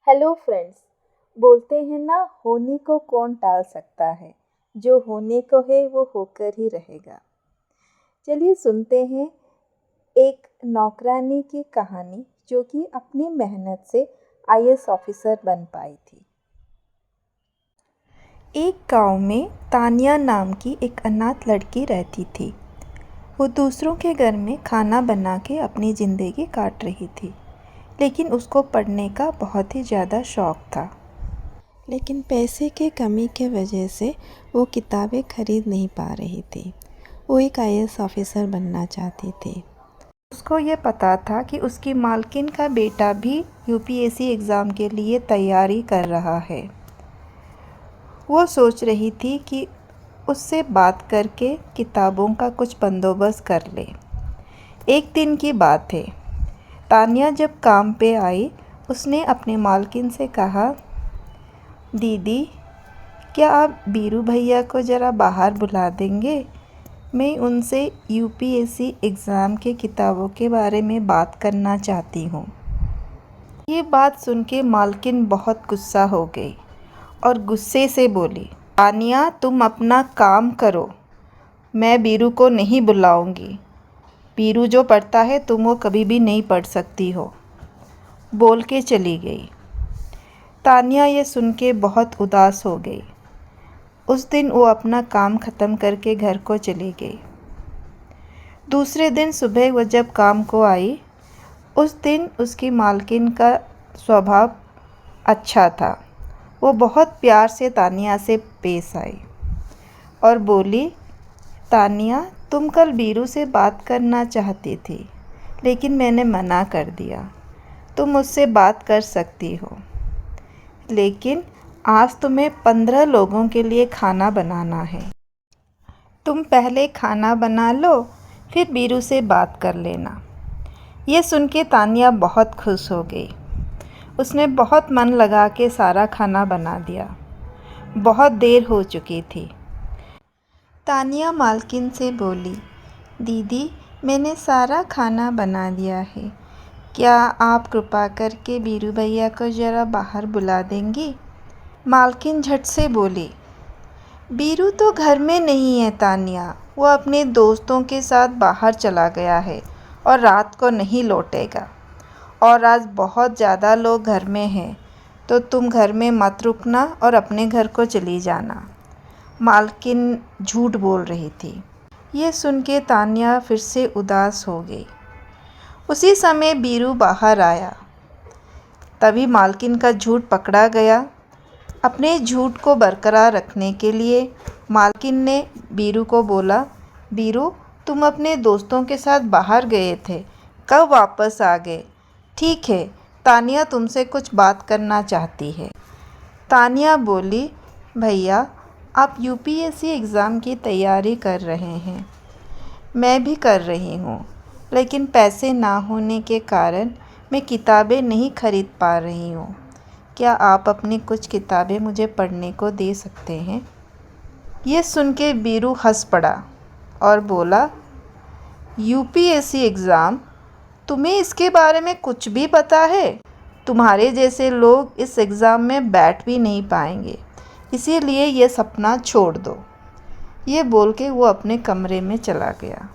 Hello friends. बोलते हैं ना, होने को कौन टाल सकता है। जो होने को है वो होकर ही रहेगा। चलिए सुनते हैं एक नौकरानी की कहानी जो कि अपनी मेहनत से आईएएस ऑफिसर बन पाई थी। एक गांव में तानिया नाम की एक अनाथ लड़की रहती थी। वो दूसरों के घर में खाना बना के अपनी ज़िंदगी काट रही थी, लेकिन उसको पढ़ने का बहुत ही ज़्यादा शौक़ था। लेकिन पैसे की कमी के वजह से वो किताबें खरीद नहीं पा रही थी। वो एक आईएएस ऑफिसर बनना चाहती थी। उसको ये पता था कि उसकी मालकिन का बेटा भी यूपीएससी एग्ज़ाम के लिए तैयारी कर रहा है। वो सोच रही थी कि उससे बात करके किताबों का कुछ बंदोबस्त कर ले। एक दिन की बात है, तानिया जब काम पे आई, उसने अपने मालकिन से कहा, दीदी, क्या आप बीरू भैया को ज़रा बाहर बुला देंगे? मैं उनसे यूपीएससी एग्ज़ाम के किताबों के बारे में बात करना चाहती हूँ। ये बात सुन के मालकिन बहुत गुस्सा हो गई और गुस्से से बोली, तानिया, तुम अपना काम करो, मैं बीरू को नहीं बुलाऊंगी। बीरू जो पढ़ता है तुम वो कभी भी नहीं पढ़ सकती हो। बोल के चली गई। तानिया ये सुन के बहुत उदास हो गई। उस दिन वो अपना काम ख़त्म करके घर को चली गई। दूसरे दिन सुबह वो जब काम को आई, उस दिन उसकी मालकिन का स्वभाव अच्छा था। वो बहुत प्यार से तानिया से पेश आई और बोली, तानिया, तुम कल बीरू से बात करना चाहती थी, लेकिन मैंने मना कर दिया। तुम मुझसे बात कर सकती हो, लेकिन आज तुम्हें 15 लोगों के लिए खाना बनाना है। तुम पहले खाना बना लो, फिर बीरू से बात कर लेना। ये सुन के तानिया बहुत खुश हो गई। उसने बहुत मन लगा के सारा खाना बना दिया। बहुत देर हो चुकी थी। तानिया मालकिन से बोली, दीदी, मैंने सारा खाना बना दिया है। क्या आप कृपा करके बीरू भैया को ज़रा बाहर बुला देंगी? मालकिन झट से बोली, बीरू तो घर में नहीं है तानिया, वो अपने दोस्तों के साथ बाहर चला गया है और रात को नहीं लौटेगा। और आज बहुत ज़्यादा लोग घर में हैं, तो तुम घर में मत रुकना और अपने घर को चली जाना। मालकिन झूठ बोल रही थी। ये सुन के तानिया फिर से उदास हो गई। उसी समय बीरू बाहर आया। तभी मालकिन का झूठ पकड़ा गया। अपने झूठ को बरकरार रखने के लिए मालकिन ने बीरू को बोला, बीरू, तुम अपने दोस्तों के साथ बाहर गए थे, कब वापस आ गए? ठीक है, तानिया तुमसे कुछ बात करना चाहती है। तानिया बोली, भैया, आप यूपीएससी एग्ज़ाम की तैयारी कर रहे हैं, मैं भी कर रही हूँ, लेकिन पैसे ना होने के कारण मैं किताबें नहीं खरीद पा रही हूँ। क्या आप अपनी कुछ किताबें मुझे पढ़ने को दे सकते हैं? ये सुन के बीरू हंस पड़ा और बोला, यूपीएससी एग्ज़ाम, तुम्हें इसके बारे में कुछ भी पता है? तुम्हारे जैसे लोग इस एग्ज़ाम में बैठ भी नहीं पाएंगे, इसीलिए ये सपना छोड़ दो। ये बोल के वो अपने कमरे में चला गया।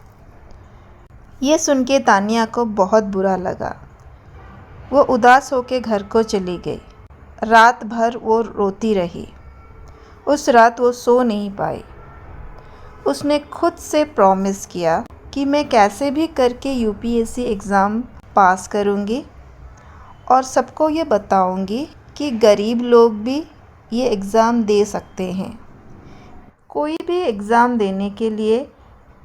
ये सुन के तानिया को बहुत बुरा लगा। वो उदास होकर घर को चली गई। रात भर वो रोती रही। उस रात वो सो नहीं पाई। उसने खुद से प्रॉमिस किया कि मैं कैसे भी करके यूपीएससी एग्ज़ाम पास करूँगी और सबको ये बताऊँगी कि गरीब लोग भी ये एग्ज़ाम दे सकते हैं। कोई भी एग्ज़ाम देने के लिए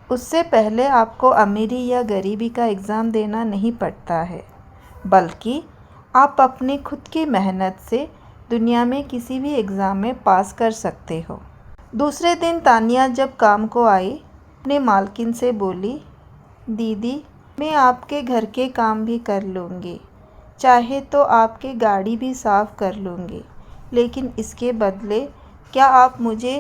उससे पहले आपको अमीरी या गरीबी का एग्ज़ाम देना नहीं पड़ता है, बल्कि आप अपनी खुद की मेहनत से दुनिया में किसी भी एग्ज़ाम में पास कर सकते हो। दूसरे दिन तानिया जब काम को आई, अपने मालकिन से बोली, दीदी, मैं आपके घर के काम भी कर लूँगी, चाहे तो आपकी गाड़ी भी साफ़ कर लूँगी, लेकिन इसके बदले क्या आप मुझे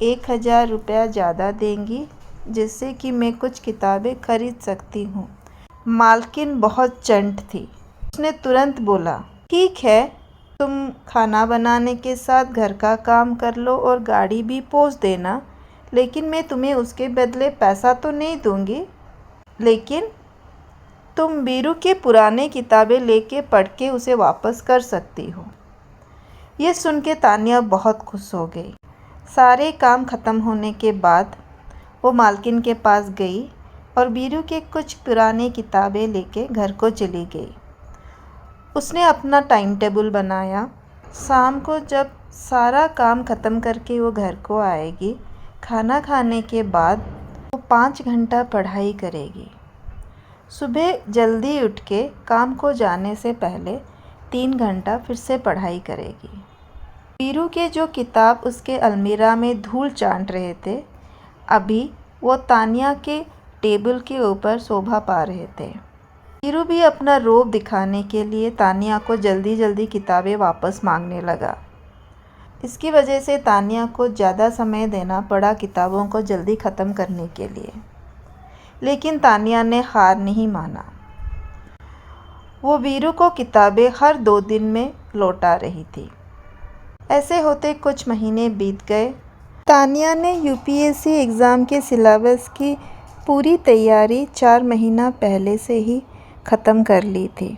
1000 रुपया ज़्यादा देंगी, जिससे कि मैं कुछ किताबें खरीद सकती हूँ? मालकिन बहुत चंट थी। उसने तुरंत बोला, ठीक है, तुम खाना बनाने के साथ घर का काम कर लो और गाड़ी भी पोंछ देना, लेकिन मैं तुम्हें उसके बदले पैसा तो नहीं दूंगी। लेकिन तुम वीरू के पुराने किताबें लेके पढ़ के उसे वापस कर सकती हो। ये सुन के तान्या बहुत खुश हो गई। सारे काम ख़त्म होने के बाद वो मालकिन के पास गई और वीरू के कुछ पुरानी किताबें लेके घर को चली गई। उसने अपना टाइम टेबल बनाया। शाम को जब सारा काम ख़त्म करके वो घर को आएगी, खाना खाने के बाद वो 5 घंटा पढ़ाई करेगी। सुबह जल्दी उठ के काम को जाने से पहले 3 घंटा फिर से पढ़ाई करेगी। वीरू के जो किताब उसके अलमीरा में धूल चाट रहे थे, अभी वो तान्या के टेबल के ऊपर शोभा पा रहे थे। वीरू भी अपना रोब दिखाने के लिए तान्या को जल्दी जल्दी किताबें वापस मांगने लगा। इसकी वजह से तान्या को ज़्यादा समय देना पड़ा किताबों को जल्दी ख़त्म करने के लिए। लेकिन तान्या ने हार नहीं माना। वो वीरू को किताबें हर 2 दिन में लौटा रही थी। ऐसे होते कुछ महीने बीत गए। तान्या ने यूपीएससी एग्ज़ाम के सिलेबस की पूरी तैयारी 4 महीना पहले से ही ख़त्म कर ली थी।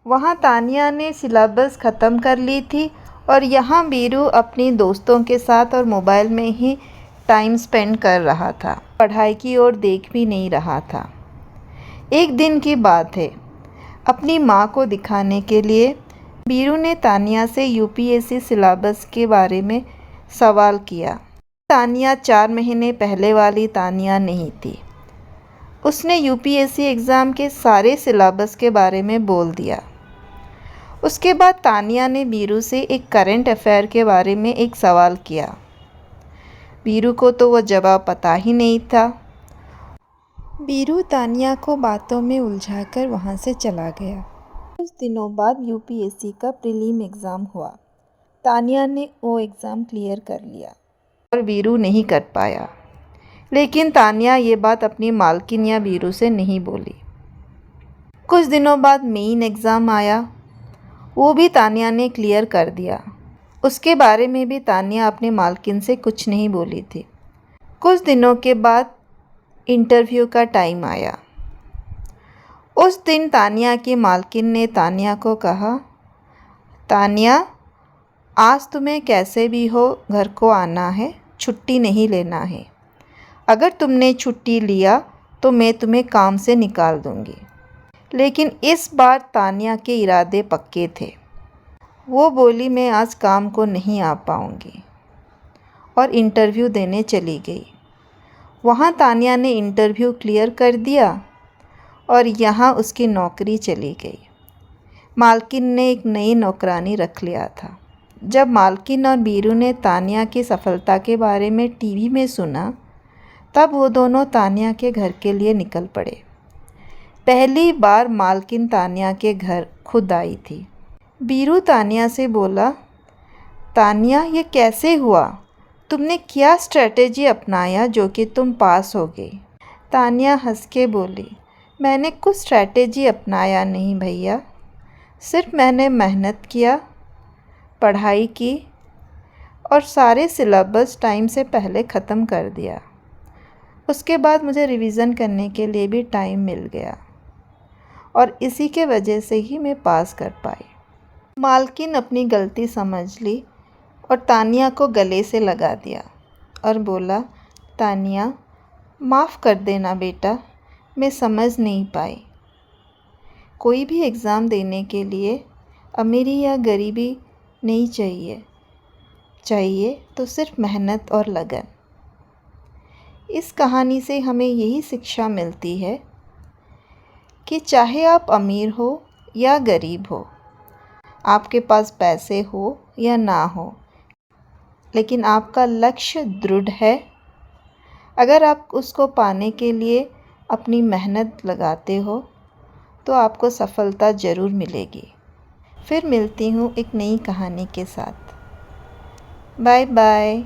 वहाँ तान्या ने सिलेबस ख़त्म कर ली थी और यहाँ वीरू अपनी दोस्तों के साथ और मोबाइल में ही टाइम स्पेंड कर रहा था। पढ़ाई की ओर देख भी नहीं रहा था। एक दिन की बात है, अपनी माँ को दिखाने के लिए वीरू ने तान्या से यूपीएससी सिलेबस के बारे में सवाल किया। तान्या 4 महीने पहले वाली तान्या नहीं थी। उसने यूपीएससी एग्ज़ाम के सारे सिलेबस के बारे में बोल दिया। उसके बाद तान्या ने वीरू से एक करंट अफेयर के बारे में एक सवाल किया। वीरू को तो वो जवाब पता ही नहीं था। वीरू तान्या को बातों में उलझाकर वहाँ से चला गया। कुछ दिनों बाद यूपीएससी का प्रीलिम एग्ज़ाम हुआ। तान्या ने वो एग्ज़ाम क्लियर कर लिया और वीरू नहीं कर पाया। लेकिन तान्या ये बात अपनी मालकिन या वीरू से नहीं बोली। कुछ दिनों बाद मेन एग्ज़ाम आया। वो भी तान्या ने क्लियर कर दिया। उसके बारे में भी तान्या अपने मालकिन से कुछ नहीं बोली थी। कुछ दिनों के बाद इंटरव्यू का टाइम आया। उस दिन तान्या की मालकिन ने तान्या को कहा, तान्या, आज तुम्हें कैसे भी हो घर को आना है, छुट्टी नहीं लेना है। अगर तुमने छुट्टी लिया तो मैं तुम्हें काम से निकाल दूँगी। लेकिन इस बार तान्या के इरादे पक्के थे। वो बोली, मैं आज काम को नहीं आ पाऊँगी, और इंटरव्यू देने चली गई। वहाँ तान्या ने इंटरव्यू क्लियर कर दिया और यहाँ उसकी नौकरी चली गई। मालकिन ने एक नई नौकरानी रख लिया था। जब मालकिन और वीरू ने तान्या की सफलता के बारे में टीवी में सुना, तब वो दोनों तान्या के घर के लिए निकल पड़े। पहली बार मालकिन तान्या के घर खुद आई थी। वीरू तान्या से बोला, तान्या, ये कैसे हुआ? तुमने क्या स्ट्रेटेजी अपनाया जो कि तुम पास हो गई? तान्या हंस के बोली, मैंने कुछ स्ट्रैटेजी अपनाया नहीं भैया, सिर्फ मैंने मेहनत किया, पढ़ाई की और सारे सिलेबस टाइम से पहले ख़त्म कर दिया। उसके बाद मुझे रिवीज़न करने के लिए भी टाइम मिल गया और इसी के वजह से ही मैं पास कर पाई। मालकिन अपनी गलती समझ ली और तान्या को गले से लगा दिया और बोला, तान्या, माफ़ कर देना बेटा, मैं समझ नहीं पाई। कोई भी एग्ज़ाम देने के लिए अमीरी या गरीबी नहीं चाहिए तो सिर्फ मेहनत और लगन। इस कहानी से हमें यही शिक्षा मिलती है कि चाहे आप अमीर हो या गरीब हो, आपके पास पैसे हो या ना हो, लेकिन आपका लक्ष्य दृढ़ है, अगर आप उसको पाने के लिए अपनी मेहनत लगाते हो तो आपको सफलता ज़रूर मिलेगी। फिर मिलती हूँ एक नई कहानी के साथ। Bye bye.